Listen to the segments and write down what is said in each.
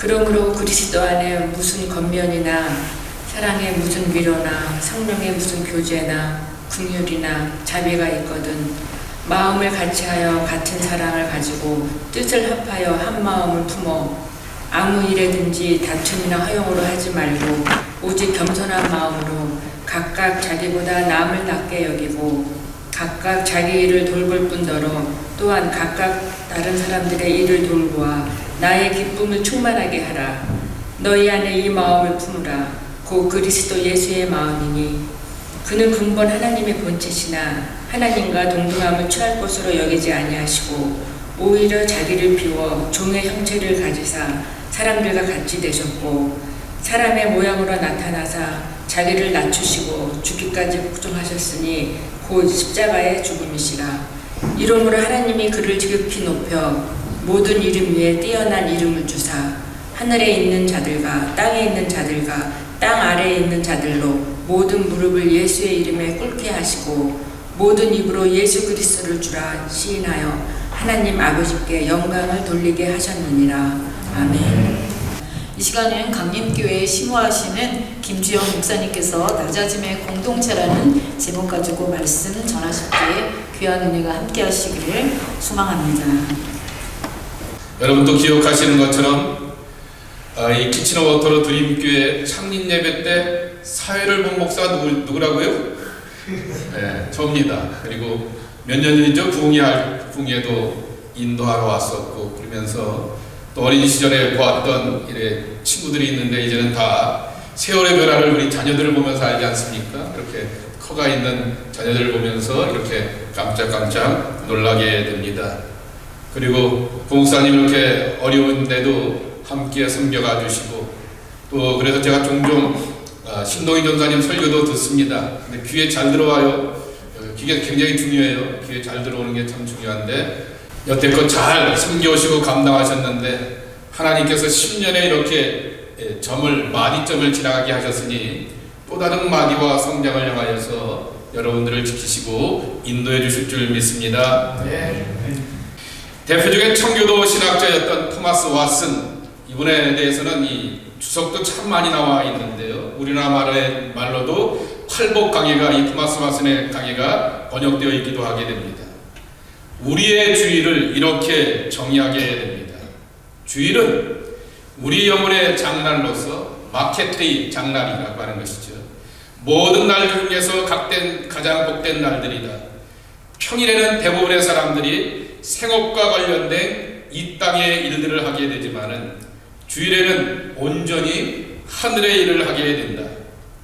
그러므로 그리스도 안에 무슨 겉면이나 사랑의 무슨 위로나 성령의 무슨 교제나 긍휼이나 자비가 있거든 마음을 같이하여 같은 사랑을 가지고 뜻을 합하여 한 마음을 품어 아무 일에든지 다툼이나 허용으로 하지 말고 오직 겸손한 마음으로 각각 자기보다 남을 낮게 여기고 각각 자기 일을 돌볼 뿐더러 또한 각각 다른 사람들의 일을 돌보아 나의 기쁨을 충만하게 하라. 너희 안에 이 마음을 품으라. 곧 그리스도 예수의 마음이니 그는 근본 하나님의 본체시나 하나님과 동등함을 취할 것으로 여기지 아니하시고 오히려 자기를 비워 종의 형체를 가지사 사람들과 같이 되셨고 사람의 모양으로 나타나사 자기를 낮추시고 죽기까지 복종하셨으니 곧 십자가의 죽음이시라. 이러므로 하나님이 그를 지극히 높여 모든 이름 위에 뛰어난 이름을 주사 하늘에 있는 자들과 땅에 있는 자들과 땅 아래에 있는 자들로 모든 무릎을 예수의 이름에 꿇게 하시고 모든 입으로 예수 그리스도를 주라 시인하여 하나님 아버지께 영광을 돌리게 하셨느니라. 아멘. 이 시간엔 강림교회에 심호하시는 김주영 목사님께서 낮아짐의 공동체라는 제목 가지고 말씀 전하실 때 귀한 은혜가 함께 하시기를 소망합니다. 여러분도 기억하시는 것처럼 이 키치너워터로 드림교회 창립 예배 때 사회를 본 목사가 누구라고요? 네, 저입니다. 그리고 몇 년 전이죠. 부흥회도 인도하러 왔었고 그러면서 또 어린 시절에 보았던 친구들이 있는데 이제는 다 세월의 변화를 우리 자녀들을 보면서 알지 않습니까? 이렇게 커가 있는 자녀들을 보면서 이렇게 깜짝깜짝 놀라게 됩니다. 그리고 부목사님 이렇게 어려운데도 함께 섬겨가 주시고 또 그래서 제가 종종 신동희 전사님 설교도 듣습니다. 근데 귀에 잘 들어와요. 귀가 굉장히 중요해요. 귀에 잘 들어오는 게 참 중요한데 여태껏 잘 섬겨오시고 감당하셨는데 하나님께서 10년에 이렇게 마디점을 지나가게 하셨으니 또 다른 마디와 성장을 향하여서 여러분들을 지키시고 인도해 주실 줄 믿습니다. 네. 대표적인 청교도 신학자였던 토마스 왓슨, 이분에 대해서는 이 주석도 참 많이 나와 있는데요. 우리나라 말로도 팔복 강해가 이 토마스 왓슨의 강해가 번역되어 있기도 하게 됩니다. 우리의 주일을 이렇게 정의하게 됩니다. 주일은 우리 영혼의 장날로서 마케테이 장날이라고 하는 것이죠. 모든 날 중에서 가장 복된 날들이다. 평일에는 대부분의 사람들이 생업과 관련된 이 땅의 일들을 하게 되지만은 주일에는 온전히 하늘의 일을 하게 된다.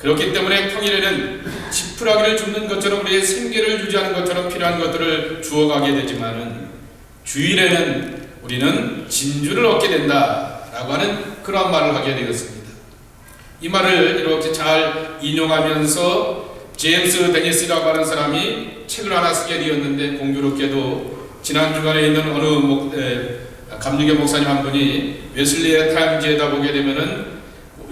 그렇기 때문에 평일에는 지푸라기를 줍는 것처럼 우리의 생계를 유지하는 것처럼 필요한 것들을 주어가게 되지만은 주일에는 우리는 진주를 얻게 된다라고 하는 그런 말을 하게 되었습니다. 이 말을 이렇게 잘 인용하면서 제임스 데니스라고 하는 사람이 책을 하나 쓰게 되었는데 공교롭게도 지난 주간에 있는 어느 감리교 목사님 한 분이 웨슬리의 타임즈에다 보게 되면은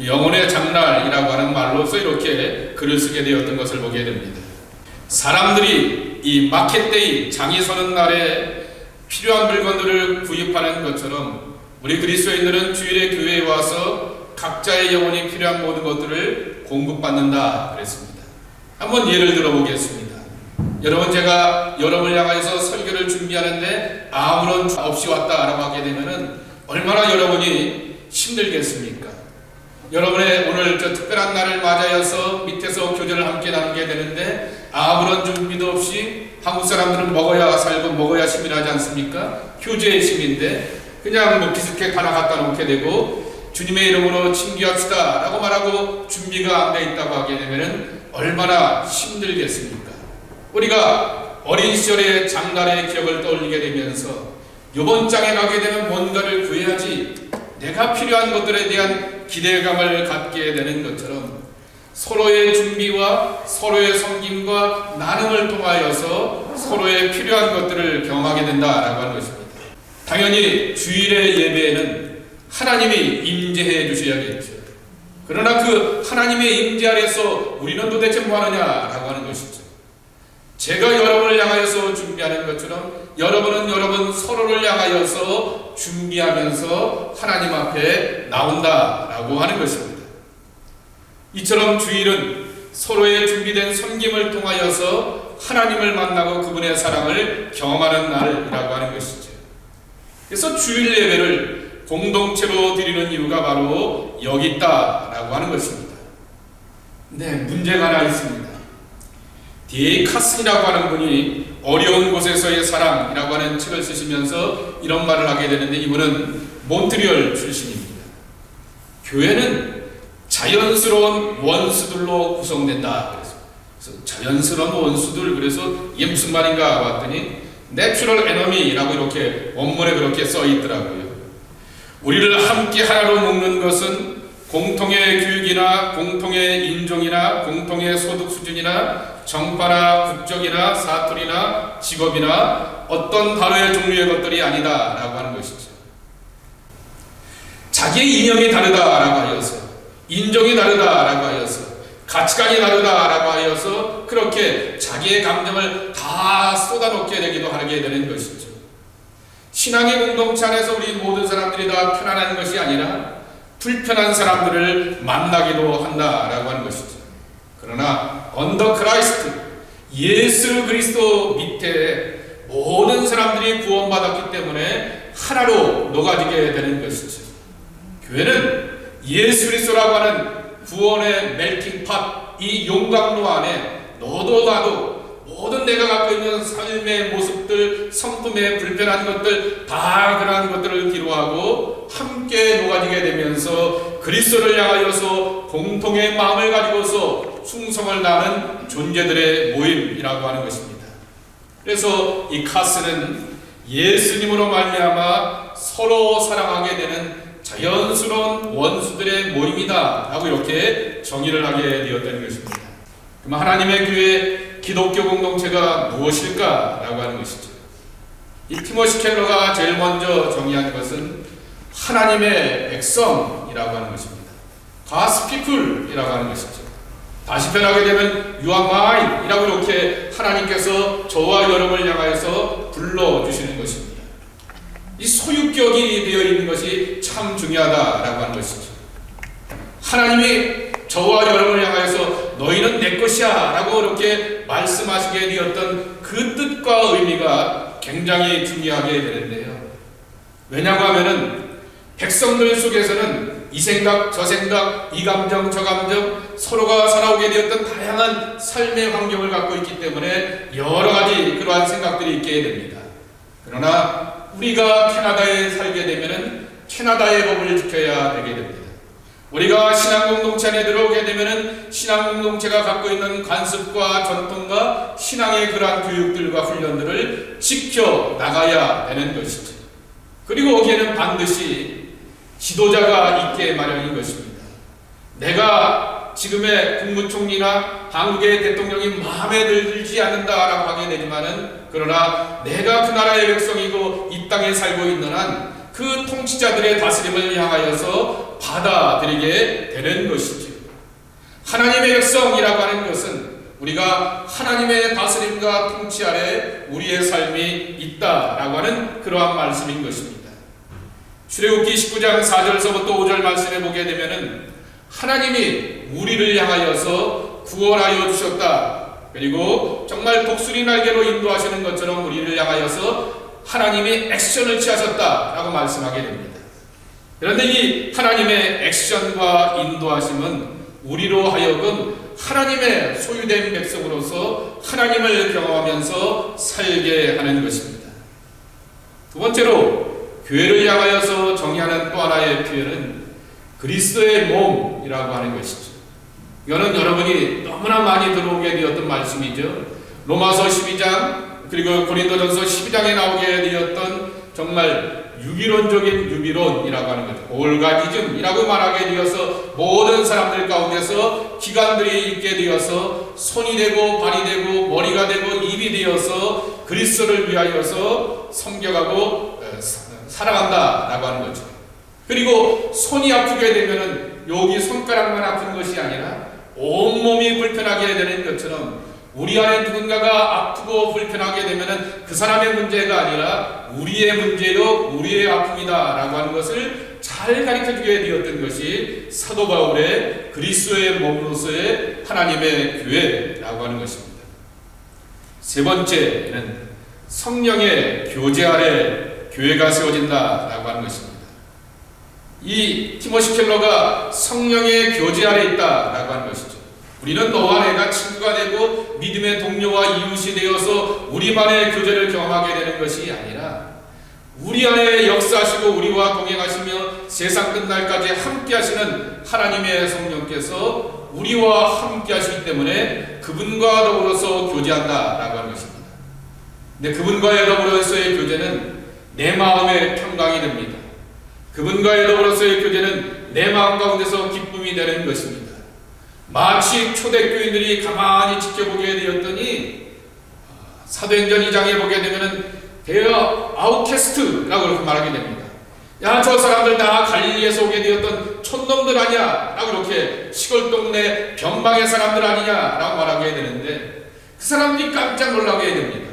영혼의 장날이라고 하는 말로서 이렇게 글을 쓰게 되었던 것을 보게 됩니다. 사람들이 이 마켓데이 장이 서는 날에 필요한 물건들을 구입하는 것처럼 우리 그리스도인들은 주일에 교회에 와서 각자의 영혼이 필요한 모든 것들을 공급받는다 그랬습니다. 한번 예를 들어 보겠습니다. 여러분, 제가 여러분을 향해서 설교를 준비하는데 아무런 없이 왔다라고 하게 되면은 얼마나 여러분이 힘들겠습니까? 여러분의 오늘 특별한 날을 맞아서 밑에서 교제를 함께 나누게 되는데 아무런 준비도 없이 한국 사람들은 먹어야 살고 먹어야 시민하지 않습니까? 교제의 시민인데 그냥 비스켓 하나 갖다 놓게 되고 주님의 이름으로 친기합시다 라고 말하고 준비가 안 돼 있다고 하게 되면 얼마나 힘들겠습니까? 우리가 어린 시절의 장날의 기억을 떠올리게 되면서 이번 장에 가게 되면 뭔가를 구해야지 내가 필요한 것들에 대한 기대감을 갖게 되는 것처럼 서로의 준비와 서로의 섬김과 나눔을 통하여서 서로의 필요한 것들을 경험하게 된다라고 하는 것입니다. 당연히 주일의 예배에는 하나님이 임재해 주셔야겠죠. 그러나 그 하나님의 임재 아래서 우리는 도대체 뭐하느냐라고 하는 것이죠. 제가 여러분을 향하여서 준비하는 것처럼 여러분은 여러분 서로를 향하여서 준비하면서 하나님 앞에 나온다라고 하는 것입니다. 이처럼 주일은 서로의 준비된 섬김을 통하여서 하나님을 만나고 그분의 사랑을 경험하는 날이라고 하는 것이죠. 그래서 주일 예배를 공동체로 드리는 이유가 바로 여기 있다라고 하는 것입니다. 네, 문제가 하나 있습니다. D.A. 카슨이라고 하는 분이 어려운 곳에서의 사랑이라고 하는 책을 쓰시면서 이런 말을 하게 되는데, 이분은 몬트리올 출신입니다. 교회는 자연스러운 원수들로 구성된다. 그래서 자연스러운 원수들, 그래서 이게 무슨 말인가 봤더니 내추럴 에너미라고 이렇게 원문에 그렇게 써 있더라고요. 우리를 함께 하나로 묶는 것은 공통의 교육이나 공통의 인종이나 공통의 소득 수준이나 정파나 국적이나 사투리나 직업이나 어떤 다루의 종류의 것들이 아니다 라고 하는 것이죠. 자기의 이념이 다르다라고 하여서, 인종이 다르다라고 하여서, 가치관이 다르다라고 하여서 그렇게 자기의 감정을 다 쏟아놓게 되기도 하게 되는 것이죠. 신앙의 공동체 안에서 우리 모든 사람들이 다 편안한 것이 아니라 불편한 사람들을 만나기도 한다라고 하는 것이죠. 그러나 언더 크라이스트, 예수 그리스도 밑에 모든 사람들이 구원받았기 때문에 하나로 녹아지게 되는 것이죠. 교회는 예수 그리스도라고 하는 구원의 멜팅팟, 이 용광로 안에 너도 나도 모든 내가 갖고 있는 삶의 모습들, 성품의 불편한 것들, 다 그러한 것들을 기로하고 함께 녹아지게 되면서 그리스도를 향하여서 공통의 마음을 가지고서 충성을 다하는 존재들의 모임이라고 하는 것입니다. 그래서 이 카스는 예수님으로 말미암아 서로 사랑하게 되는 자연스러운 원수들의 모임이다 라고 이렇게 정의를 하게 되었다는 것입니다. 그럼 하나님의 교회 기독교 공동체가 무엇일까 라고 하는 것이죠. 이 티모시 켈러가 제일 먼저 정의한 것은 하나님의 백성이라고 하는 것입니다. God's people이라고 하는 것이죠. 다시 변하게 되면 You are mine 이라고 이렇게 하나님께서 저와 여러분을 향하여서 불러주시는 것입니다. 이 소유격이 되어 있는 것이 참 중요하다라고 하는 것이죠. 하나님이 저와 여러분을 향하여서 너희는 내 것이야 라고 이렇게 말씀하시게 되었던 그 뜻과 의미가 굉장히 중요하게 되는데요. 왜냐고 하면은 백성들 속에서는 이 생각 저 생각, 이 감정 저 감정, 서로가 살아오게 되었던 다양한 삶의 환경을 갖고 있기 때문에 여러 가지 그러한 생각들이 있게 됩니다. 그러나 우리가 캐나다에 살게 되면은 캐나다의 법을 지켜야 되게 됩니다. 우리가 신앙공동체 안에 들어오게 되면은 신앙공동체가 갖고 있는 관습과 전통과 신앙의 그러한 교육들과 훈련들을 지켜 나가야 되는 것이죠. 그리고 거기에는 반드시 지도자가 있게 마련인 것입니다. 내가 지금의 국무총리나 한국의 대통령이 마음에 들지 않는다라고 하게 되지만은, 그러나 내가 그 나라의 백성이고 이 땅에 살고 있는 한 그 통치자들의 다스림을 향하여서 받아들이게 되는 것이죠. 하나님의 백성이라고 하는 것은 우리가 하나님의 다스림과 통치 아래 우리의 삶이 있다라고 하는 그러한 말씀인 것입니다. 출애굽기 19장 4절서부터 5절 말씀에 보게 되면은 하나님이 우리를 향하여서 구원하여 주셨다. 그리고 정말 독수리 날개로 인도하시는 것처럼 우리를 향하여서 하나님이 액션을 취하셨다라고 말씀하게 됩니다. 그런데 이 하나님의 액션과 인도하심은 우리로 하여금 하나님의 소유된 백성으로서 하나님을 경험하면서 살게 하는 것입니다. 두 번째로 교회를 향하여서 정의하는 또 하나의 표현은 그리스도의 몸이라고 하는 것이죠. 이거는 여러분이 너무나 많이 들어오게 되었던 말씀이죠. 로마서 12장 그리고 고린도전서 12장에 나오게 되었던 정말 유기론적인 유비론이라고 하는 것, 올가디즘이라고 말하게 되어서 모든 사람들 가운데서 기관들이 있게 되어서 손이 되고 발이 되고 머리가 되고 입이 되어서 그리스도를 위하여서 섬겨가고 살아간다라고 하는 거죠. 그리고 손이 아프게 되면은 여기 손가락만 아픈 것이 아니라 온몸이 불편하게 되는 것처럼 우리 안에 누군가가 아프고 불편하게 되면은 그 사람의 문제가 아니라 우리의 문제요, 우리의 아픔이다라고 하는 것을 잘 가르쳐주게 되었던 것이 사도 바울의 그리스도의 몸으로서의 하나님의 교회라고 하는 것입니다. 세 번째는 성령의 교제 아래 교회가 세워진다라고 하는 것입니다. 이 티모시 켈러가 성령의 교제 아래 있다라고 하는 것이죠. 우리는 너와 내가 친구가 되고 믿음의 동료와 이웃이 되어서 우리만의 교제를 경험하게 되는 것이 아니라 우리 안에 역사하시고 우리와 동행하시며 세상 끝날까지 함께 하시는 하나님의 성령께서 우리와 함께 하시기 때문에 그분과 더불어서 교제한다라고 하는 것입니다. 근데 그분과의 더불어서의 교제는 내 마음의 평강이 됩니다. 그분과의 더불어서의 교제는 내 마음 가운데서 기쁨이 되는 것입니다. 마치 초대교인들이 가만히 지켜보게 되었더니 사도행전 2장에 보게 되면은 대여 아웃캐스트라고 그렇게 말하게 됩니다. 야, 저 사람들 다 갈릴리에서 오게 되었던 촌놈들 아니야? 라고 이렇게 시골 동네 변방의 사람들 아니냐? 라고 말하게 되는데 그 사람들이 깜짝 놀라게 됩니다.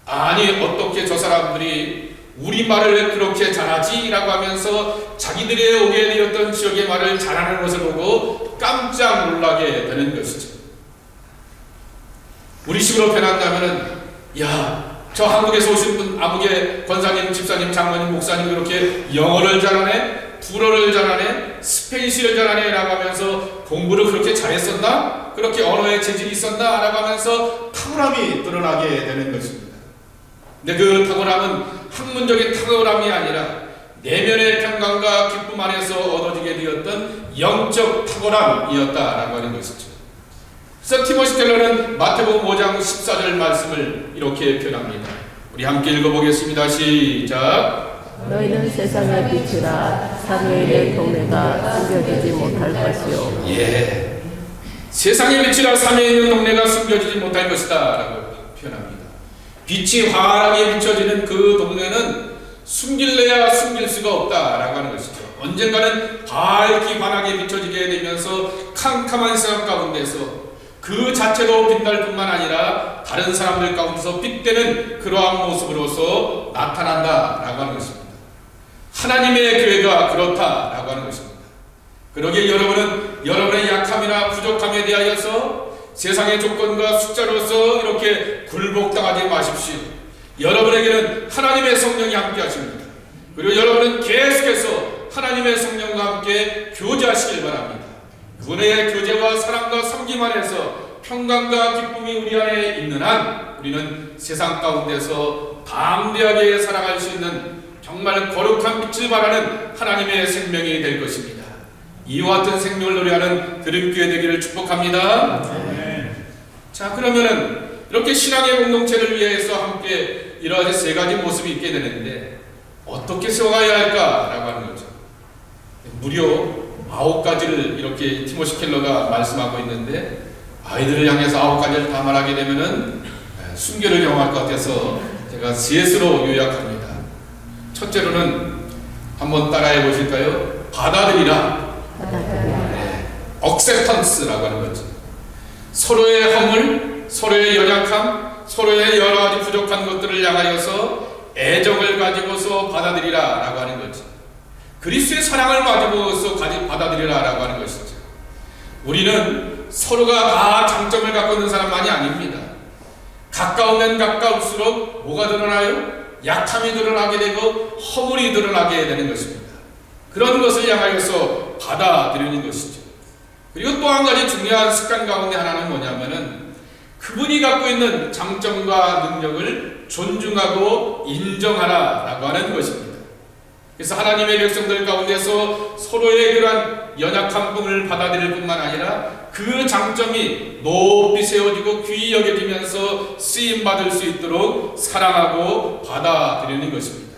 아니, 어떻게 저 사람들이 우리말을 그렇게 잘하지? 라고 하면서 자기들이 오게 되었던 지역의 말을 잘하는 것을 보고 깜짝 놀라게 되는 것이죠. 우리 식으로 표현한다면은, 야, 저 한국에서 오신 분, 아무개 권사님, 집사님, 장로님, 목사님 그렇게 영어를 잘하네, 불어를 잘하네, 스페인시를 잘하네 라고 하면서 공부를 그렇게 잘했었나? 그렇게 언어에 재질이 있었나? 라고 하면서 탁월함이 드러나게 되는 것입니다. 근데 그 탁월함은 학문적인 탁월함이 아니라 내면의 평강과 기쁨 안에서 얻어지게 되었던 영적 탁월함이었다라고 하는 것이죠. 그래서 티모시 켈러는 마태복음 5장 14절 말씀을 이렇게 표현합니다. 우리 함께 읽어보겠습니다. 시작. 너희는 세상의 빛이라 산에 있는 동네가 숨겨지지 못할 것이요. 예, 세상의 빛이라 산에 있는 동네가 숨겨지지 못할 것이다 라고 표현합니다. 빛이 환하게 비춰지는 그 동네는 숨길래야 숨길 수가 없다라고 하는 것이죠. 언젠가는 밝기 환하게 비춰지게 되면서 캄캄한 세상 가운데서 그 자체도 빛날 뿐만 아니라 다른 사람들 가운데서 빛되는 그러한 모습으로서 나타난다라고 하는 것입니다. 하나님의 교회가 그렇다라고 하는 것입니다. 그러기에 여러분은 여러분의 약함이나 부족함에 대하여서 세상의 조건과 숫자로서 이렇게 굴복당하지 마십시오. 여러분에게는 하나님의 성령이 함께 하십니다. 그리고 여러분은 계속해서 하나님의 성령과 함께 교제하시길 바랍니다. 그분의 교제와 사랑과 섬김 안에서 평강과 기쁨이 우리 안에 있는 한 우리는 세상 가운데서 담대하게 살아갈 수 있는 정말 거룩한 빛을 발하는 하나님의 생명이 될 것입니다. 이와 같은 생명을 노래하는 드림교회 되기를 축복합니다. 자, 그러면은 이렇게 신앙의 공동체를 위해서 함께 이러한 세 가지 모습이 있게 되는데 어떻게 세워가야 할까라고 하는 거죠. 무려 9가지를 이렇게 티모시 켈러가 말씀하고 있는데 아이들을 향해서 9가지를 다 말하게 되면은 순교를 경험할 것 같아서 제가 셋으로 요약합니다. 첫째로는 한번 따라해 보실까요? 받아들이라. acceptance라고 하는 거죠. 서로의 허물, 서로의 연약함, 서로의 여러 가지 부족한 것들을 향하여서 애정을 가지고서 받아들이라 라고 하는 거죠. 그리스도의 사랑을 가지고서 받아들이라 라고 하는 것이죠. 우리는 서로가 다 장점을 갖고 있는 사람만이 아닙니다. 가까우면 가까울수록 뭐가 드러나요? 약함이 드러나게 되고 허물이 드러나게 되는 것입니다. 그런 것을 향하여서 받아들이는 것이죠. 그리고 또 한 가지 중요한 습관 가운데 하나는 뭐냐면은 그분이 갖고 있는 장점과 능력을 존중하고 인정하라라고 하는 것입니다. 그래서 하나님의 백성들 가운데서 서로의 그러한 연약함을 받아들일 뿐만 아니라 그 장점이 높이 세워지고 귀히 여겨지면서 쓰임받을 수 있도록 사랑하고 받아들이는 것입니다.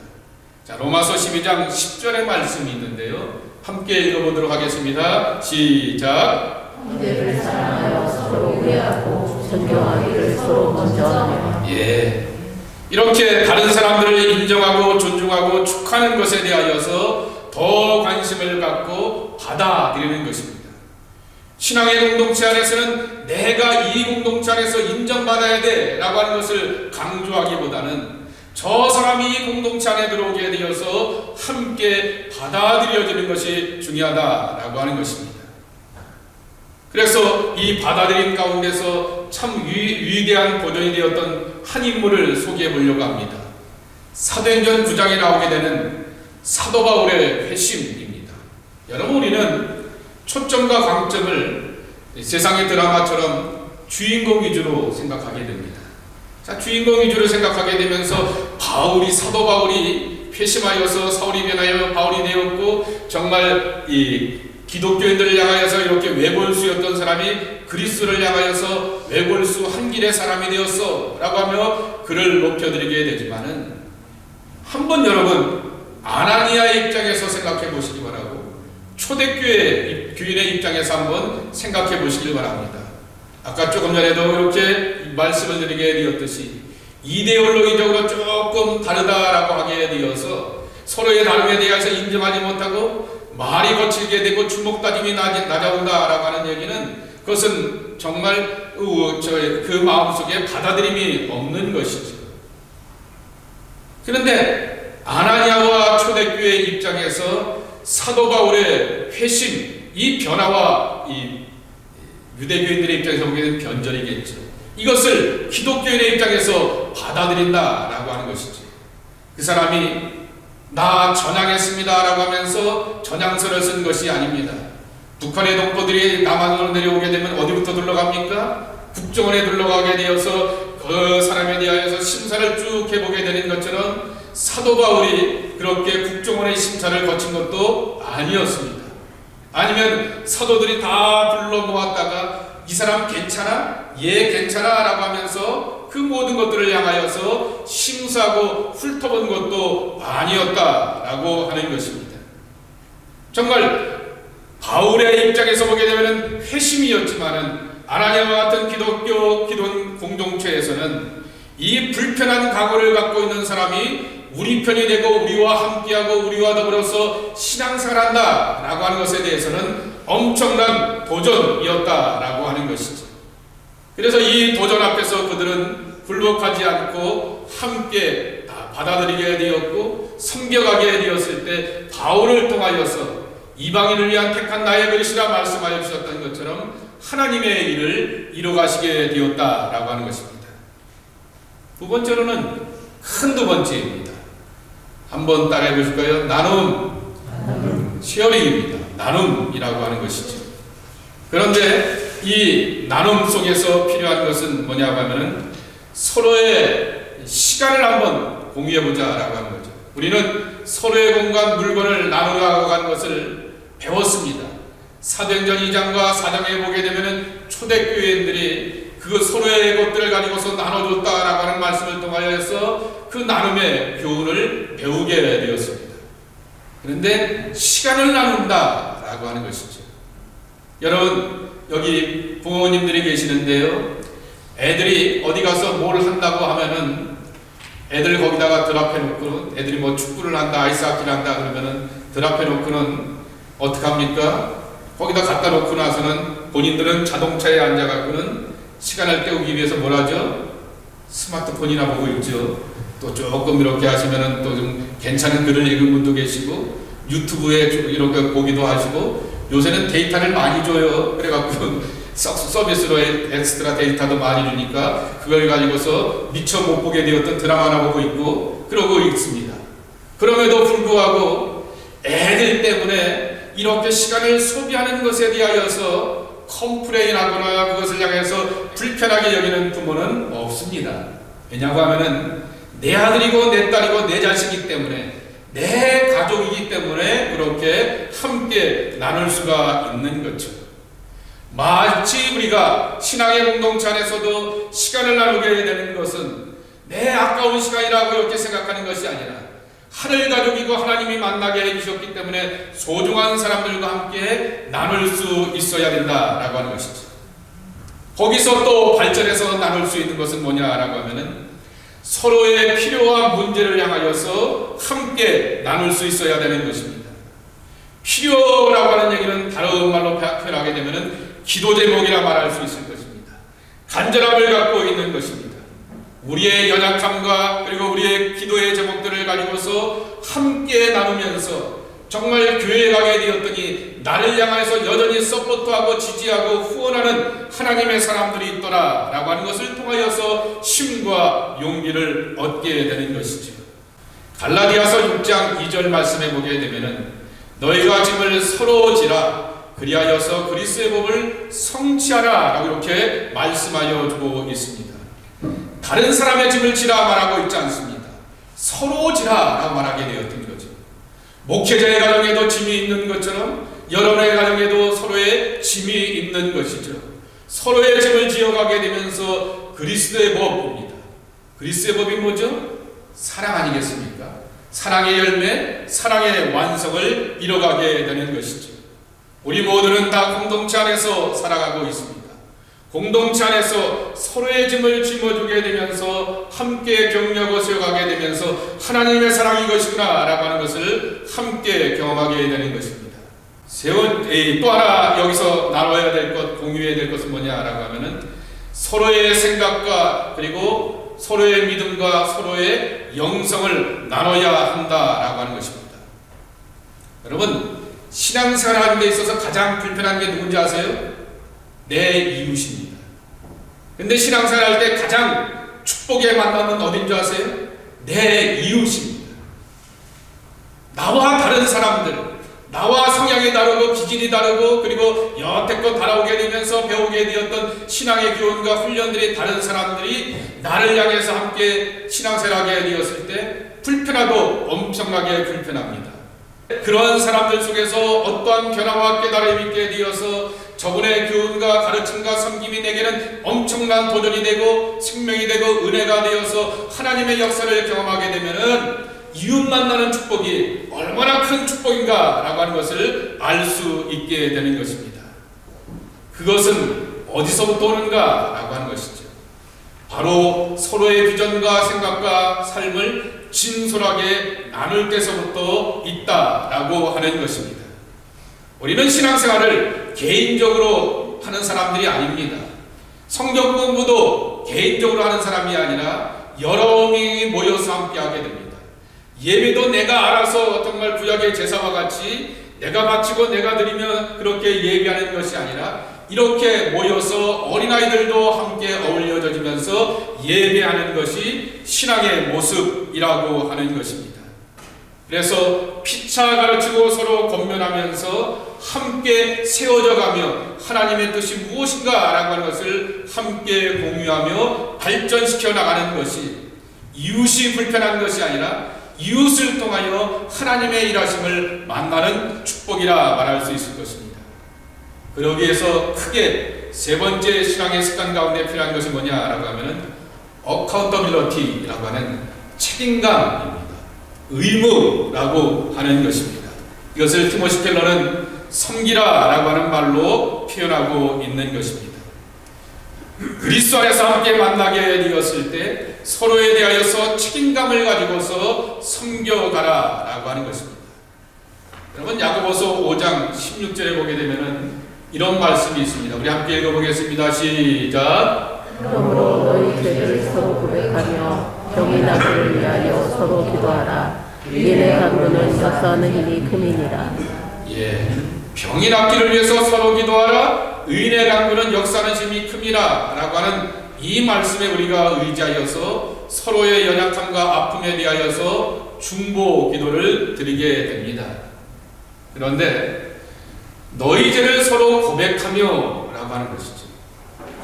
자, 로마서 12장 10절의 말씀이 있는데요. 함께 읽어보도록 하겠습니다. 시작. 형제를 사랑하여 서로 우애하고 존경하기를 서로 먼저 하며. 예, 이렇게 다른 사람들을 인정하고 존중하고 축하하는 것에 대하여서 더 관심을 갖고 받아들이는 것입니다. 신앙의 공동체 안에서는 내가 이 공동체 안에서 인정받아야 돼 라고 하는 것을 강조하기보다는 저 사람이 이 공동체 안에 들어오게 되어서 함께 받아들여지는 것이 중요하다라고 하는 것입니다. 그래서 이 받아들임 가운데서 참 위대한 보존이 되었던 한 인물을 소개해 보려고 합니다. 사도행전 9장에 나오게 되는 사도 바울의 회심입니다. 여러분, 우리는 초점과 강점을 세상의 드라마처럼 주인공 위주로 생각하게 됩니다. 자, 주인공 위주로 생각하게 되면서 사도 바울이 회심하여서 사울이 변하여 바울이 되었고, 정말 이 기독교인들을 향하여서 이렇게 외골수였던 사람이 그리스도를 향하여서 외골수 한 길의 사람이 되었어 라고 하며 그를 높여드리게 되지만은, 한번 여러분 아나니아의 입장에서 생각해 보시기 바라고 초대교회 교인의 입장에서 한번 생각해 보시길 바랍니다. 아까 조금 전에도 이렇게 말씀을 드리게 되었듯이 이데올로기적으로 조금 다르다라고 하게 되어서 서로의 다름에 대해서 인정하지 못하고 말이 거칠게 되고 주먹다짐이 낮아온다라고 하는 얘기는, 그것은 정말 그 마음속에 받아들임이 없는 것이죠. 그런데 아나니아와 초대교회 입장에서 사도 바울의 회심, 이 변화와 이 유대교인들의 입장에서 보게 되는 변절이겠죠. 이것을 기독교인의 입장에서 받아들인다라고 하는 것이죠. 그 사람이 나 전향했습니다 라고 하면서 전향서를 쓴 것이 아닙니다. 북한의 동포들이 남한으로 내려오게 되면 어디부터 둘러갑니까? 국정원에 둘러가게 되어서 그 사람에 대하여서 심사를 쭉 해보게 되는 것처럼 사도 바울이 그렇게 국정원의 심사를 거친 것도 아니었습니다. 아니면 사도들이 다 불러 모았다가 이 사람 괜찮아? 얘 괜찮아? 라고 하면서 그 모든 것들을 향하여서 심사하고 훑어본 것도 아니었다라고 하는 것입니다. 정말 바울의 입장에서 보게 되면 회심이었지만은 아나니아와 같은 기독교 기독 공동체에서는 이 불편한 각오를 갖고 있는 사람이 우리 편이 되고 우리와 함께하고 우리와 더불어서 신앙생활한다 라고 하는 것에 대해서는 엄청난 도전이었다라고 하는 것이죠. 그래서 이 도전 앞에서 그들은 굴복하지 않고 함께 받아들이게 되었고, 섬겨가게 되었을 때 바울을 통하여서 이방인을 위한 택한 나의 그릇이라 말씀하여 주셨던 것처럼 하나님의 일을 이루어가시게 되었다라고 하는 것입니다. 두 번째로는 큰 두 번째입니다. 한번 따라해 보실까요? 나눔, 쉐어링입니다. 나눔이라고 하는 것이죠. 그런데 이 나눔 속에서 필요한 것은 뭐냐고 하면은 서로의 시간을 한번 공유해보자 라고 하는 거죠. 우리는 서로의 공간, 물건을 나누어가는 것을 배웠습니다. 사도행전 2장과 4장에 보게 되면은 초대교회인들이 그 서로의 것들을 가지고서 나눠줬다라고 하는 말씀을 통하여서 그 나눔의 교훈을 배우게 되었습니다. 그런데 시간을 나눈다라고 하는 것이죠. 여러분, 여기 부모님들이 계시는데요, 애들이 어디 가서 뭘 한다고 하면은 애들 거기다가 드랍해 놓고는, 애들이 뭐 축구를 한다, 아이스하키를 한다 그러면은 드랍해 놓고는 어떡합니까? 거기다 갖다 놓고 나서는 본인들은 자동차에 앉아갖고는 시간을 때우기 위해서 뭘 하죠? 스마트폰이나 보고 있죠. 또 조금 이렇게 하시면은 또 좀 괜찮은 글을 읽은 분도 계시고 유튜브에 이렇게 보기도 하시고, 요새는 데이터를 많이 줘요. 그래갖고 서비스로 엑스트라 데이터도 많이 주니까 그걸 가지고서 미처 못 보게 되었던 드라마나 보고 있고 그러고 있습니다. 그럼에도 불구하고 애들 때문에 이렇게 시간을 소비하는 것에 대하여서 컴플레인하거나 그것을 향해서 불편하게 여기는 부모는 없습니다. 왜냐고 하면은 내 아들이고 내 딸이고 내 자식이기 때문에, 내 가족이기 때문에 그렇게 함께 나눌 수가 있는 거죠. 마치 우리가 신앙의 공동체 안에서도 시간을 나누게 되는 것은 내 아까운 시간이라고 이렇게 생각하는 것이 아니라 하늘 가족이고 하나님이 만나게 해주셨기 때문에 소중한 사람들과 함께 나눌 수 있어야 된다라고 하는 것이죠. 거기서 또 발전해서 나눌 수 있는 것은 뭐냐라고 하면은 서로의 필요와 문제를 향하여서 함께 나눌 수 있어야 되는 것입니다. 필요라고 하는 얘기는 다른 말로 표현하게 되면은 기도 제목이라 말할 수 있을 것입니다. 간절함을 갖고 있는 것입니다. 우리의 연약함과 그리고 우리의 기도의 제목들을 가지고서 함께 나누면서 정말 교회에 가게 되었더니 나를 향해서 여전히 서포트하고 지지하고 후원하는 하나님의 사람들이 있더라 라고 하는 것을 통하여서 힘과 용기를 얻게 되는 것이죠. 갈라디아서 6장 2절 말씀에 보게 되면은 너희가 짐을 서로 지라 그리하여서 그리스도의 법을 성취하라 라고 이렇게 말씀하여 주고 있습니다. 다른 사람의 짐을 지라 말하고 있지 않습니다. 서로 지라 라고 말하게 되었던 거죠. 목회자의 가정에도 짐이 있는 것처럼 여러분의 가정에도 서로의 짐이 있는 것이죠. 서로의 짐을 지어가게 되면서 그리스도의 법입니다. 그리스도의 법이 뭐죠? 사랑 아니겠습니까? 사랑의 열매, 사랑의 완성을 이뤄가게 되는 것이죠. 우리 모두는 다 공동체 안에서 살아가고 있습니다. 공동체 안에서 서로의 짐을 짊어지게 되면서 함께 격려하고 세워가게 되면서 하나님의 사랑이 이것이구나 라고 하는 것을 함께 경험하게 되는 것입니다. 또 하나 여기서 나눠야 될 것, 공유해야 될 것은 뭐냐라고 하면은 서로의 생각과 그리고 서로의 믿음과 서로의 영성을 나눠야 한다라고 하는 것입니다. 여러분, 신앙생활하는 데 있어서 가장 불편한 게 누군지 아세요? 내 이웃입니다. 근데 신앙생활 할 때 가장 축복의 만남은 어딘지 아세요? 내 이웃입니다. 나와 다른 사람들, 나와 성향이 다르고 기질이 다르고 그리고 여태껏 달아오게 되면서 배우게 되었던 신앙의 교훈과 훈련들이 다른 사람들이 나를 향해서 함께 신앙생활하게 되었을 때 불편하고 엄청나게 불편합니다. 그런 사람들 속에서 어떠한 변화와 깨달음이 있게 되어서 저분의 교훈과 가르침과 섬김이 내게는 엄청난 도전이 되고 생명이 되고 은혜가 되어서 하나님의 역사를 경험하게 되면은 이웃 만나는 축복이 얼마나 큰 축복인가 라고 하는 것을 알 수 있게 되는 것입니다. 그것은 어디서부터 오는가 라고 하는 것이죠. 바로 서로의 비전과 생각과 삶을 진솔하게 나눌 때서부터 있다라고 하는 것입니다. 우리는 신앙생활을 개인적으로 하는 사람들이 아닙니다. 성경 공부도 개인적으로 하는 사람이 아니라 여러 명이 모여서 함께 하게 됩니다. 예배도 내가 알아서 정말 구약의 제사와 같이 내가 바치고 내가 드리면 그렇게 예배하는 것이 아니라 이렇게 모여서 어린아이들도 함께 어울려지면서 예배하는 것이 신앙의 모습이라고 하는 것입니다. 그래서 피차 가르치고 서로 권면하면서 함께 세워져가며 하나님의 뜻이 무엇인가 라고 하는 것을 함께 공유하며 발전시켜 나가는 것이 이웃이 불편한 것이 아니라 이웃을 통하여 하나님의 일하심을 만나는 축복이라 말할 수 있을 것입니다. 그러기 위해서 크게 세 번째 신앙의 습관 가운데 필요한 것이 뭐냐라고 하면은 accountability라고 하는 책임감입니다. 의무라고 하는 것입니다. 이것을 티모시 켈러는 섬기라라고 하는 말로 표현하고 있는 것입니다. 그리스도 안에서 함께 만나게 되었을 때 서로에 대하여서 책임감을 가지고서 섬겨가라라고 하는 것입니다. 여러분, 야고보서 5장 16절에 보게 되면은 이런 말씀이 있습니다. 우리 함께 읽어보겠습니다. 시작. 그러므로 너희 죄를 서로 고백하며 병이 나기를 위하여 서로 기도하라. 이내 강도는 역사하는 힘이 금이니라. 예, 병이 낫기를 위해서 서로 기도하라. 의인의 강구는 역사하는 힘이 큼이라 라고 하는 이 말씀에 우리가 의지하여서 서로의 연약함과 아픔에 대하여서 중보 기도를 드리게 됩니다. 그런데 너희 죄를 서로 고백하며 라고 하는 것이죠.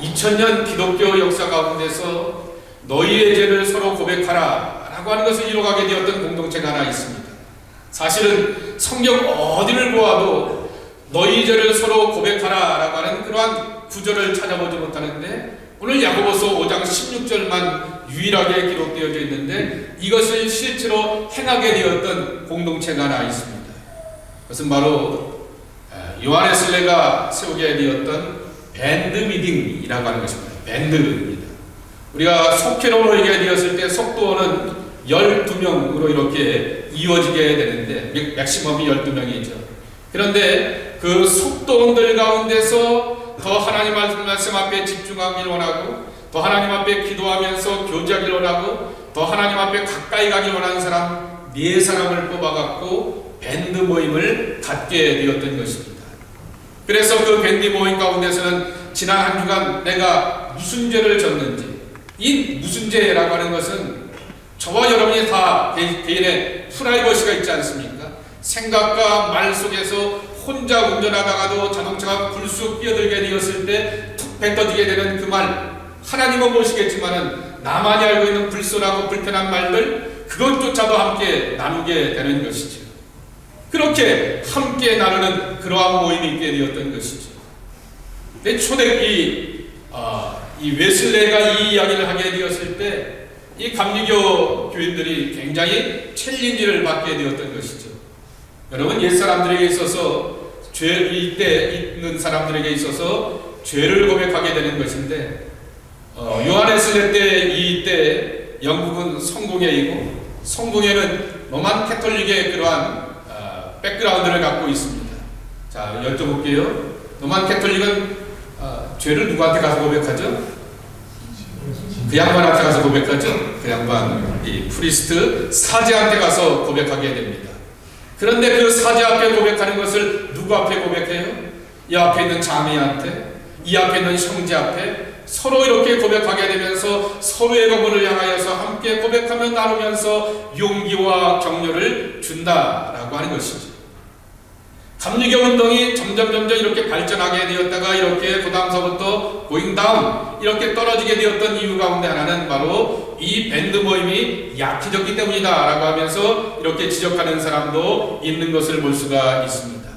2000년 기독교 역사 가운데서 너희의 죄를 서로 고백하라 라고 하는 것을 이루어가게 되었던 공동체가 하나 있습니다. 사실은 성경 어디를 보아도 너희 죄를 서로 고백하라 라고 하는 그러한 구절을 찾아보지 못하는데 오늘 야고보서 5장 16절만 유일하게 기록되어져 있는데 이것을 실제로 행하게 되었던 공동체가 하나 있습니다. 그것은 바로 요하네슬레가 세우게 되었던 밴드 미팅이라고 하는 것입니다. 밴드입니다. 우리가 속회로 모이게 되었을 때 속도는 12명으로 이렇게 이루어지게 되는데 맥시멈이 12명이죠. 그런데 그 속도원들 가운데서 더 하나님 말씀 앞에 집중하길 원하고, 더 하나님 앞에 기도하면서 교제하길 원하고, 더 하나님 앞에 가까이 가길 원하는 사람 4사람을 뽑아갖고 밴드 모임을 갖게 되었던 것입니다. 그래서 그 밴드 모임 가운데서는 지난 한 주간 내가 무슨 죄를 졌는지, 이 무슨 죄라고 하는 것은 저와 여러분이 다 개인의 프라이버시가 있지 않습니까? 생각과 말 속에서 혼자 운전하다가도 자동차가 불쑥 끼어들게 되었을 때 툭 뱉어지게 되는 그 말, 하나님은 모시겠지만은 나만이 알고 있는 불손하고 불편한 말들, 그것조차도 함께 나누게 되는 것이죠. 그렇게 함께 나누는 그러한 모임이 있게 되었던 것이죠. 내 초대기 이 웨슬레가 이 이야기를 하게 되었을 때 이 감리교 교인들이 굉장히 챌린지를 받게 되었던 것이죠. 여러분, 옛사람들에게 있어서 이때 있는 사람들에게 있어서 죄를 고백하게 되는 것인데, 요한웨슬레 때 이때 영국은 성공회이고, 성공회는 로만 캐톨릭의 그러한 백그라운드를 갖고 있습니다. 자, 여쭤볼게요. 로만 캐톨릭은 죄를 누구한테 가서 고백하죠? 그 양반한테 가서 고백하죠? 그 양반, 이 프리스트 사제한테 가서 고백하게 됩니다. 그런데 그 사제 앞에 고백하는 것을 누구 앞에 고백해요? 이 앞에 있는 자매한테, 이 앞에 있는 형제 앞에 서로 이렇게 고백하게 되면서 서로의 건물을 향하여서 함께 고백하며 나누면서 용기와 격려를 준다라고 하는 것이죠. 감리교 운동이 점점 이렇게 발전하게 되었다가 이렇게 그다음서부터 고잉 다운 이렇게 떨어지게 되었던 이유 가운데 하나는 바로 이 밴드 모임이 약해졌기 때문이다 라고 하면서 이렇게 지적하는 사람도 있는 것을 볼 수가 있습니다.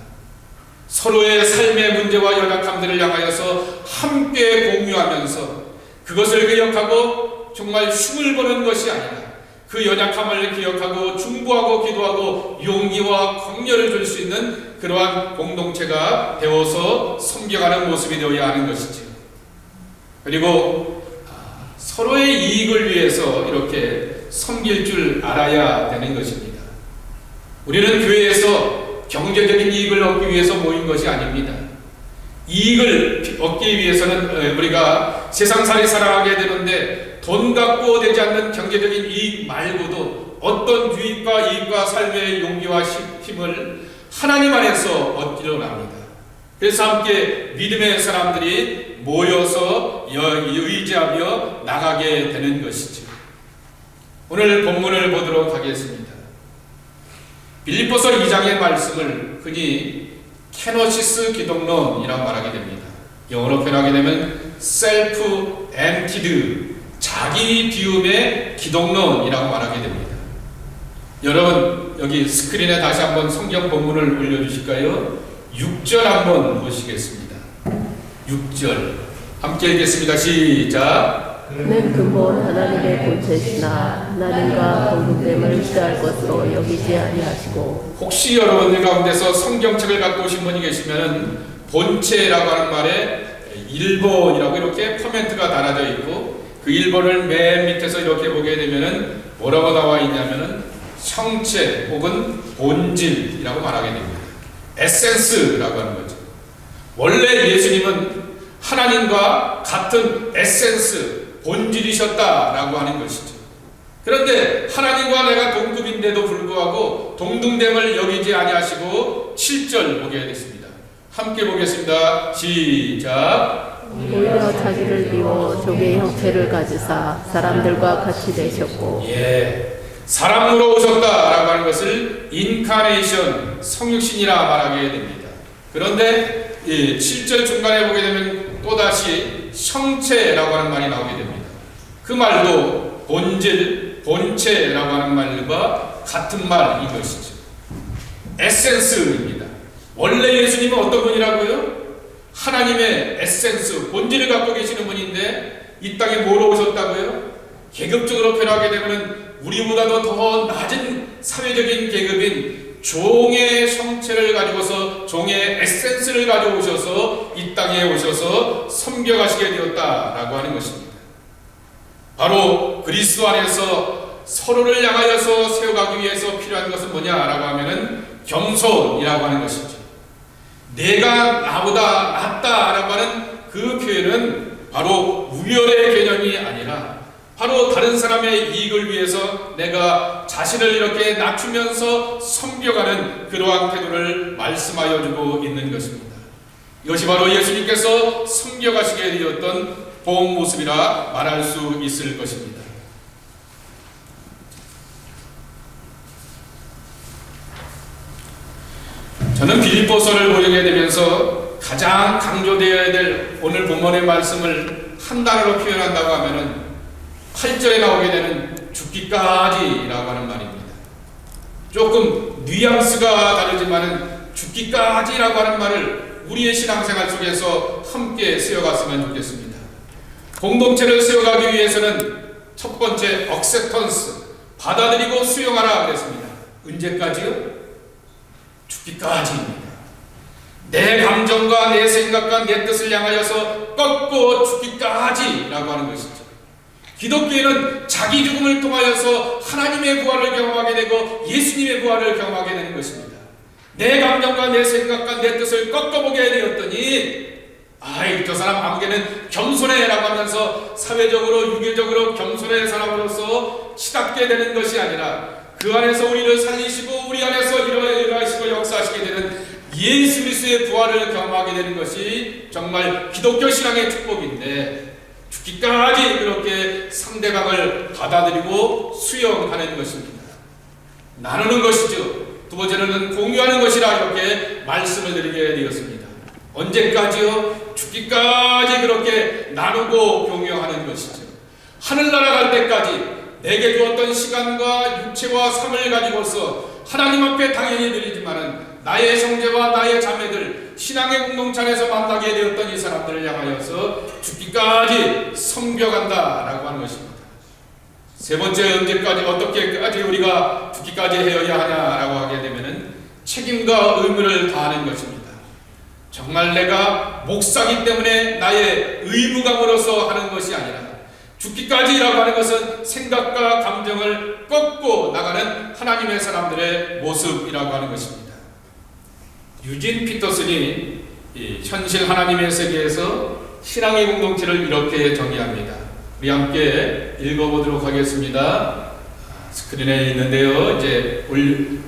서로의 삶의 문제와 연약함들을 향하여서 함께 공유하면서 그것을 기억하고 정말 흉을 보는 것이 아니라 그 연약함을 기억하고 중보하고 기도하고 용기와 격려를 줄 수 있는 그러한 공동체가 되어서 섬겨가는 모습이 되어야 하는 것이죠. 그리고 서로의 이익을 위해서 이렇게 섬길 줄 알아야 되는 것입니다. 우리는 교회에서 경제적인 이익을 얻기 위해서 모인 것이 아닙니다. 이익을 얻기 위해서는 우리가 세상살이 살아가게 되는데 돈 갖고 되지 않는 경제적인 이익 말고도 어떤 유익과 이익과 삶의 용기와 힘을 하나님 안에서 얻기로 합니다. 그래서 함께 믿음의 사람들이 모여서 의지하며 나가게 되는 것이죠. 오늘 본문을 보도록 하겠습니다. 빌립보서 2장의 말씀을 흔히 케노시스 기독론이라고 말하게 됩니다. 영어로 표현하게 되면 셀프 엠티드, 자기 비움의 기독론이라고 말하게 됩니다. 여러분, 여기 스크린에 다시 한번 성경 본문을 올려주실까요? 6절 한번 보시겠습니다. 6절 함께 읽겠습니다. 시작. 는 근본 하나님의 본체시나 하나님과 동등됨을 취할 것으로 여기지 아니하시고. 혹시 여러분들 가운데서 성경책을 갖고 오신 분이 계시면 본체라고 하는 말에 1번이라고 이렇게 커멘트가 달아져 있고 그 1번을 맨 밑에서 이렇게 보게 되면은 뭐라고 나와 있냐면은 형체 혹은 본질이라고 말하게 됩니다. 에센스라고 하는 거죠. 원래 예수님은 하나님과 같은 에센스, 본질이셨다라고 하는 것이죠. 그런데 하나님과 내가 동급인데도 불구하고 동등됨을 여기지 아니하시고 7절 보게 되겠습니다. 함께 보겠습니다. 시작. 오히려 자기를 비워 종의 형체를 가지사 사람들과 같이 되셨고. 사람으로 오셨다라고 하는 것을 인카네이션, 성육신이라 말하게 됩니다. 그런데 7절 중간에 보게 되면 또다시 형체라고 하는 말이 나오게 됩니다. 그 말도 본질, 본체라고 하는 말과 같은 말인 것이죠. 에센스입니다. 원래 예수님은 어떤 분이라고요? 하나님의 에센스, 본질을 갖고 계시는 분인데 이 땅에 뭐로 오셨다고요? 계급적으로 표현하게 되면 우리보다도 더 낮은 사회적인 계급인 종의 형체를 가지고서 종의 에센스를 가져오셔서 이 땅에 오셔서 섬겨가시게 되었다라고 하는 것입니다. 바로 그리스도 안에서 서로를 향하여서 세워가기 위해서 필요한 것은 뭐냐라고 하면은 겸손이라고 하는 것이죠. 내가 나보다 낫다라고 하는 그 표현은 바로 우열의 개념이 아니라 바로 다른 사람의 이익을 위해서 내가 자신을 이렇게 낮추면서 섬겨가는 그러한 태도를 말씀하여 주고 있는 것입니다. 이것이 바로 예수님께서 섬겨가시게 되었던 본 모습이라 말할 수 있을 것입니다. 저는 빌립보서를 보게 되면서 가장 강조되어야 될 오늘 본문의 말씀을 한 단어로 표현한다고 하면은 8절에 나오게 되는 죽기까지라고 하는 말입니다. 조금 뉘앙스가 다르지만은 죽기까지라고 하는 말을 우리의 신앙생활 속에서 함께 세워갔으면 좋겠습니다. 공동체를 세워가기 위해서는 첫 번째 억셉턴스, 받아들이고 수용하라 그랬습니다. 언제까지요? 죽기까지입니다. 내 감정과 내 생각과 내 뜻을 향하여서 꺾고 죽기까지라고 하는 것이죠. 기독교인은 자기 죽음을 통하여서 하나님의 부활을 경험하게 되고 예수님의 부활을 경험하게 되는 것입니다. 내 감정과 내 생각과 내 뜻을 꺾어보게 되었더니 아이 저 사람 아무개는 겸손해라고 하면서 사회적으로 유교적으로 겸손의 사람으로서 치닫게 되는 것이 아니라 그 안에서 우리를 살리시고 우리 안에서 일어나시고 역사하시게 되는 예수 그리스도의 부활을 경험하게 되는 것이 정말 기독교 신앙의 축복인데 죽기까지 그렇게 상대방을 받아들이고 수용하는 것입니다. 나누는 것이죠. 두 번째로는 공유하는 것이라 이렇게 말씀을 드리게 되었습니다. 언제까지요? 죽기까지 그렇게 나누고 공유하는 것이죠. 하늘나라 갈 때까지 내게 주었던 시간과 육체와 삶을 가지고서 하나님 앞에 당연히 드리지만은 나의 형제와 나의 자매들 신앙의 공동체 안에서 만나게 되었던 이 사람들을 향하여서 죽기까지 섬겨간다라고 하는 것입니다. 세 번째 언제까지 어떻게까지 우리가 죽기까지 해야 하냐라고 하게 되면은 책임과 의무를 다하는 것입니다. 정말 내가 목사기 때문에 나의 의무감으로서 하는 것이 아니라 죽기까지라고 하는 것은 생각과 감정을 꺾고 나가는 하나님의 사람들의 모습이라고 하는 것입니다. 유진 피터슨이 현실 하나님의 세계에서 신앙의 공동체를 이렇게 정의합니다. 우리 함께 읽어보도록 하겠습니다. 스크린에 있는데요. 이제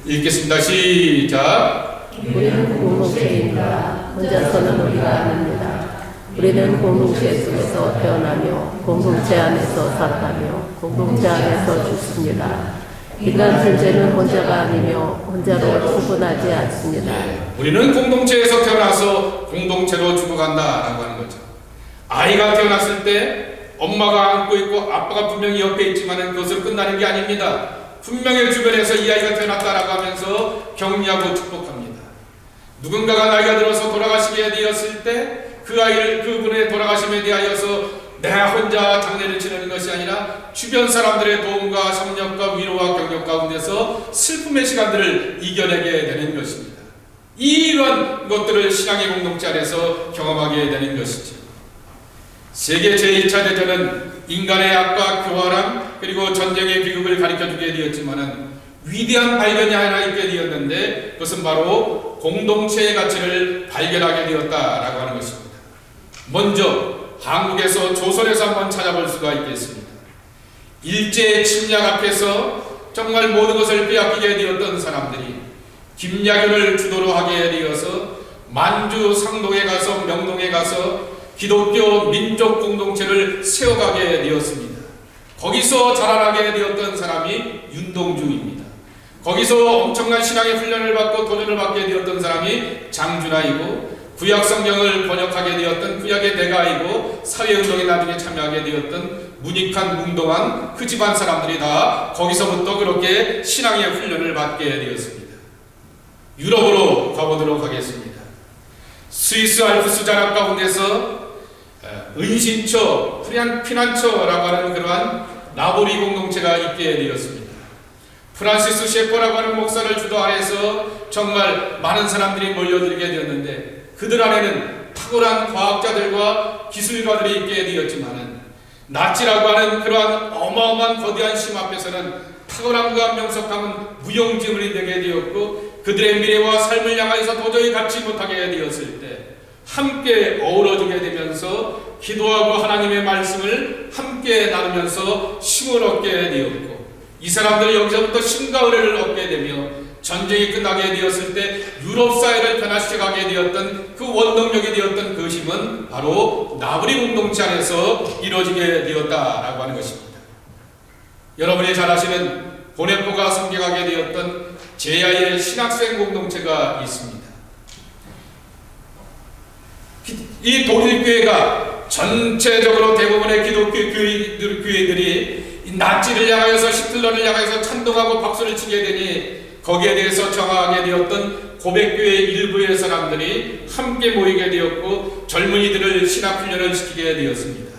읽겠습니다. 시작. 우리는 공동체입니다. 혼자서는 우리가 아닙니다. 우리는 공동체 속에서 태어나며 공동체 안에서 살아가며 공동체 안에서 죽습니다. 인간 존재는 혼자가 아니며 혼자로 구분하지 않습니다. 우리는 공동체에서 태어나서 공동체로 죽어간다라고 하는 거죠. 아이가 태어났을 때 엄마가 안고 있고 아빠가 분명히 옆에 있지만 그것으로 끝나는 게 아닙니다. 분명히 주변에서 이 아이가 태어났다라고 하면서 격려하고 축복합니다. 누군가가 나이가 들어서 돌아가시게 되었을 때 그 아이를 그분의 돌아가심에 대하여서 내가 혼자 장례를 치르는 것이 아니라 주변 사람들의 도움과 협력과 위로와 격려 가운데서 슬픔의 시간들을 이겨내게 되는 것입니다. 이러한 것들을 신앙의 공동체 안에서 경험하게 되는 것이죠. 세계 제1차 대전은 인간의 악과 교활함 그리고 전쟁의 비극을 가르쳐주게 되었지만은 위대한 발견이 하나 있게 되었는데 그것은 바로 공동체의 가치를 발견하게 되었다라고 하는 것입니다. 먼저 한국에서 조선에서 한번 찾아볼 수가 있겠습니다. 일제 침략 앞에서 정말 모든 것을 빼앗기게 되었던 사람들이 김야균을 주도로 하게 되어서 만주 상동에 가서 명동에 가서 기독교 민족 공동체를 세워가게 되었습니다. 거기서 자라나게 되었던 사람이 윤동주입니다. 거기서 엄청난 신앙의 훈련을 받고 도전을 받게 되었던 사람이 장준하이고 구약 성경을 번역하게 되었던 구약의 대가이고 사회운동에 나중에 참여하게 되었던 문익한 뭉동한 그 집안 사람들이 다 거기서부터 그렇게 신앙의 훈련을 받게 되었습니다. 유럽으로 가보도록 하겠습니다. 스위스 알프스 자락 가운데서 은신처, 피난처라고 하는 그러한 나보리 공동체가 있게 되었습니다. 프란시스 셰퍼라고 하는 목사를 주도 안에서 정말 많은 사람들이 몰려들게 되었는데 그들 안에는 탁월한 과학자들과 기술가들이 있게 되었지만은 나치라고 하는 그러한 어마어마한 거대한 심 앞에서는 탁월함과 명석함은 무용지물이 되게 되었고 그들의 미래와 삶을 향하여서 도저히 갖지 못하게 되었을 때 함께 어우러지게 되면서 기도하고 하나님의 말씀을 함께 나누면서 힘을 얻게 되었고, 이 사람들이 여기서부터 힘과 의뢰를 얻게 되며 전쟁이 끝나게 되었을 때 유럽 사회를 변화시켜가게 되었던 그 원동력이 되었던 그 힘은 바로 나부리 공동체 안에서 이루어지게 되었다라고 하는 것입니다. 여러분이 잘 아시는 보네포가 섬겨가게 되었던 제야의 신학생 공동체가 있습니다. 이 독일교회가 전체적으로 대부분의 기독교 교회들이 나치를 향하여서 히틀러를 향하여서 찬동하고 박수를 치게 되니 거기에 대해서 정하게 되었던 고백교회 일부의 사람들이 함께 모이게 되었고 젊은이들을 신학훈련을 시키게 되었습니다.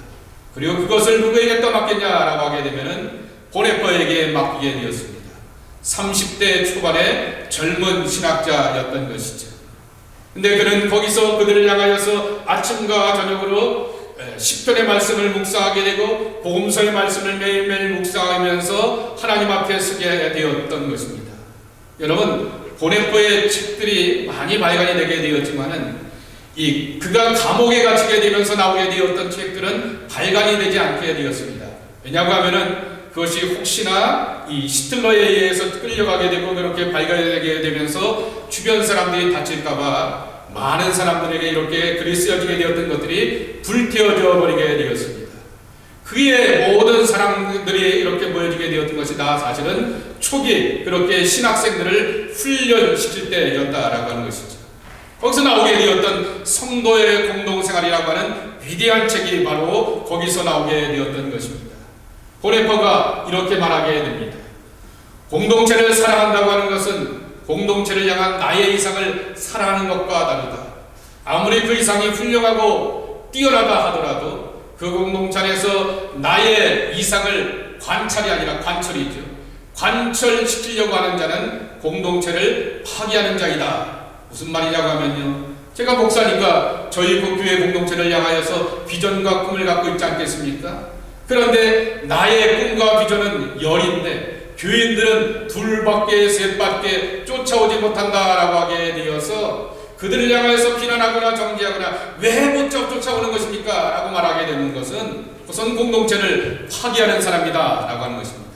그리고 그것을 누구에게 떠맡겠냐라고 하게 되면은 보네포에게 맡기게 되었습니다. 30대 초반의 젊은 신학자였던 것이죠. 근데 그는 거기서 그들을 향하여서 아침과 저녁으로 시편의 말씀을 묵상하게 되고 복음서의 말씀을 매일매일 묵상하면서 하나님 앞에 서게 되었던 것입니다. 여러분, 보네포의 책들이 많이 발간이 되게 되었지만은 그가 감옥에 갇히게 되면서 나오게 되었던 책들은 발간이 되지 않게 되었습니다. 왜냐고 하면은 그것이 혹시나 이 히틀러에 의해서 끌려가게 되고 그렇게 발견되게 되면서 주변 사람들이 다칠까봐 많은 사람들에게 이렇게 글이 쓰여지게 되었던 것들이 불태워져 버리게 되었습니다. 그의 모든 사람들이 이렇게 모여지게 되었던 것이 다 사실은 초기 그렇게 신학생들을 훈련시킬 때였다라고 하는 것이죠. 거기서 나오게 되었던 성도의 공동생활이라고 하는 위대한 책이 바로 거기서 나오게 되었던 것입니다. 보네포가 이렇게 말하게 됩니다. 공동체를 사랑한다고 하는 것은 공동체를 향한 나의 이상을 사랑하는 것과 다르다. 아무리 그 이상이 훌륭하고 뛰어나다 하더라도 그 공동체 안에서 나의 이상을 관찰이 아니라 관철이죠. 관철시키려고 하는 자는 공동체를 파괴하는 자이다. 무슨 말이냐고 하면요, 제가 목사니까 저희 교회 공동체를 향하여서 비전과 꿈을 갖고 있지 않겠습니까? 그런데 나의 꿈과 비전은 열인데 교인들은 둘밖에 셋밖에 쫓아오지 못한다라고 하게 되어서 그들을 향해서 비난하거나 정죄하거나 왜 못 쫓아오는 것입니까? 라고 말하게 되는 것은 우선 공동체를 파괴하는 사람이다 라고 하는 것입니다.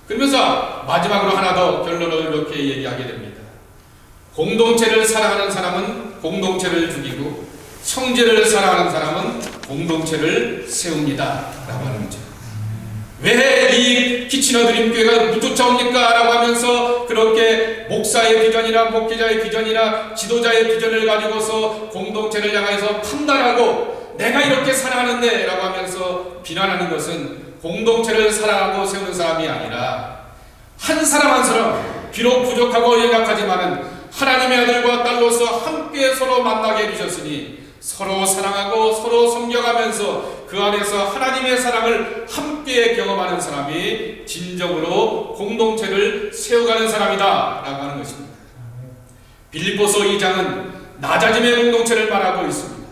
그러면서 마지막으로 하나 더 결론을 이렇게 얘기하게 됩니다. 공동체를 사랑하는 사람은 공동체를 죽이고 형제를 사랑하는 사람은 공동체를 세웁니다 라고 하는 거죠. 왜 이 키치너 드림교회가 못 쫓아옵니까? 라고 하면서 그렇게 목사의 비전이나 목회자의 비전이나 지도자의 비전을 가지고서 공동체를 향해서 판단하고 내가 이렇게 사랑하는데 라고 하면서 비난하는 것은 공동체를 사랑하고 세우는 사람이 아니라 한 사람 한 사람 비록 부족하고 연약하지만은 하나님의 아들과 딸로서 함께 서로 만나게 해주셨으니 서로 사랑하고 서로 섬겨가면서 그 안에서 하나님의 사랑을 함께 경험하는 사람이 진정으로 공동체를 세워가는 사람이다 라고 하는 것입니다. 빌립보서 2장은 낮아짐의 공동체를 말하고 있습니다.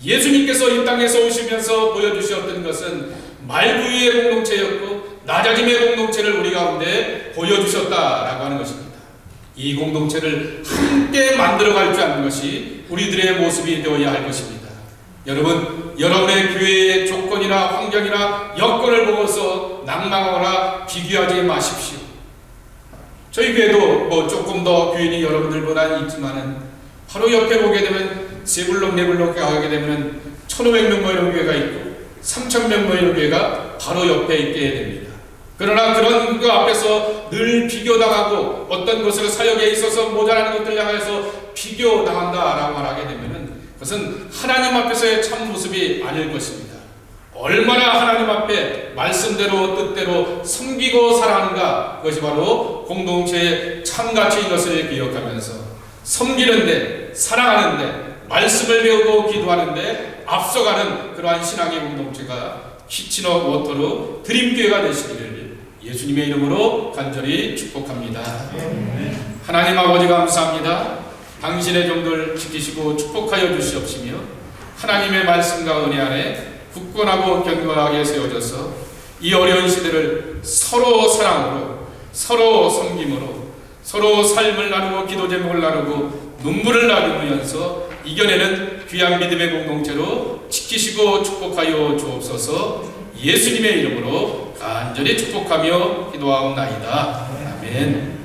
예수님께서 이 땅에서 오시면서 보여주셨던 것은 말구유의 공동체였고 낮아짐의 공동체를 우리 가운데 보여주셨다라고 하는 것입니다. 이 공동체를 함께 만들어갈 줄 아는 것이 우리들의 모습이 되어야 할 것입니다. 여러분, 여러분의 교회의 조건이나 환경이나 여건을 보고서 낭망하거나 비교하지 마십시오. 저희 교회도 조금 더 교인이 여러분들보다 있지만은 바로 옆에 보게 되면 세 블록 네 블록 가게 되면 1,500명 모이는 교회가 있고 3,000명 모이는 교회가 바로 옆에 있게 됩니다. 그러나 그런 그 앞에서 늘 비교당하고 어떤 것을 사역에 있어서 모자라는 것들 향해서 비교당한다라고 말하게 되면은 그것은 하나님 앞에서의 참 모습이 아닐 것입니다. 얼마나 하나님 앞에 말씀대로 뜻대로 섬기고 살아가는가, 그것이 바로 공동체의 참 가치인 것을 기억하면서 섬기는데, 사랑하는데, 말씀을 배우고 기도하는데 앞서가는 그러한 신앙의 공동체가 키치너 워터로 드림교회가 되시기를 예수님의 이름으로 간절히 축복합니다. 하나님 아버지 감사합니다. 당신의 종들 지키시고 축복하여 주시옵시며 하나님의 말씀과 은혜 안에 굳건하고 견고하게 세워져서 이 어려운 시대를 서로 사랑으로, 서로 섬김으로, 서로 삶을 나누고 기도 제목을 나누고 눈물을 나누면서 이겨내는 귀한 믿음의 공동체로 지키시고 축복하여 주옵소서. 예수님의 이름으로 간절히 축복하며 기도하옵나이다. 아멘.